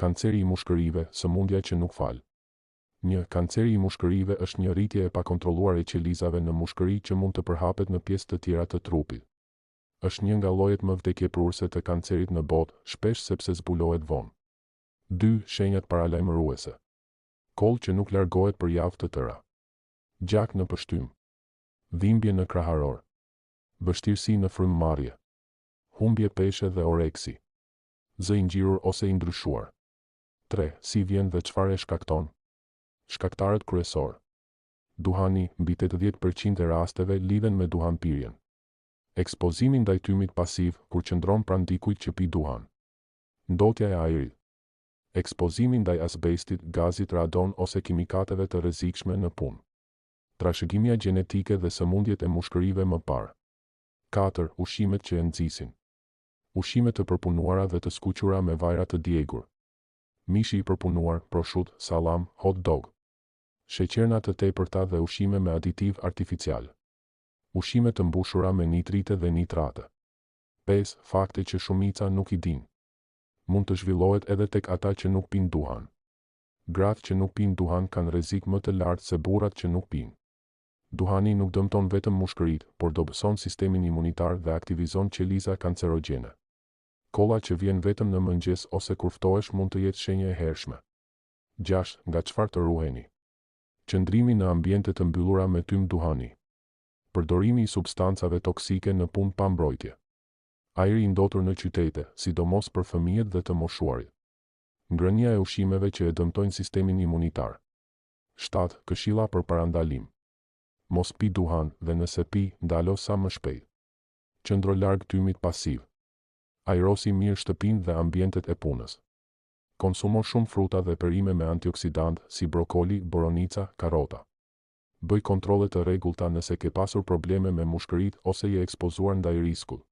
Kanceri i mushkërive, sëmundja që nuk fal. Kanceri i mushkërive është një rritje e pakontrolluar e qelizave në mushkëri që mund të përhapet në pjesë të tjera të trupit. Është një nga llojet më vdekjeprurëse të kancerit në botë, shpesh sepse zbulohet vonë. 2. Shenjat paralajmëruese. Koll që nuk largohet për javë të tëra. Gjak në pështym. Dhimbje në kraharor. Vështirësi në frymëmarrje. Humbje peshe dhe oreksi. Zë i ngjirur ose i ndryshuar. 3. Si vjen dhe çfarë e shkakton? Shkaktarët kryesor. Duhani, mbi 80% e rasteve lidhen me duhanpirjen. Ekspozimi ndaj tymit pasiv, kur qëndron pranë dikujt që pi duhan. Ndotja e ajrit. Ekspozimi ndaj azbestit, gazit radon ose kimikateve të rrezikshme në punë. Trashëgimia gjenetike dhe sëmundjet e mushkërive më parë. 4. Ushqimet që e nxisin. Ushqime të përpunuara dhe të skuqura me vajra të djegur. Mishi i përpunuar, proshut, sallam, hot dog. Sheqerna të tepërta dhe ushqime me aditiv artificial. Ushqime të mbushura me nitrite dhe nitrate. 5. Fakte që shumica nuk i din. Mund të zhvillohet edhe tek ata që nuk pinë duhan. Gratë që nuk pinë duhan kanë rrezik më të lartë se burrat që nuk pinë. Duhani nuk dëmton vetëm mushkëritë, por dobëson sistemin imunitar dhe aktivizon qeliza kancerogjene. Kolla që vjen vetëm në mëngjes ose kur ftohesh mund të jetë shenjë e hershme. 6. Nga çfarë të ruheni? Qëndrimi në ambiente të mbyllura me tym duhani. Përdorimi i substancave toksike në punë pa mbrojtje. Ajri i ndotur në qytete, sidomos për fëmijët dhe të moshuarit. Ngrënia e ushqimeve që e dëmtojnë sistemin imunitar. 7. Këshilla për parandalim. Mos pi duhan dhe nëse pi, ndalo sa më shpejt. Qëndro larg tymit pasiv. Ajrosi mirë shtëpinë dhe ambientet e punës. Konsumo shumë fruta dhe perime me antioksidant si brokoli, boronica, karrota. Bëj kontrolle të rregullta nëse ke pasur probleme me mushkëritë ose je ekspozuar ndaj riskut.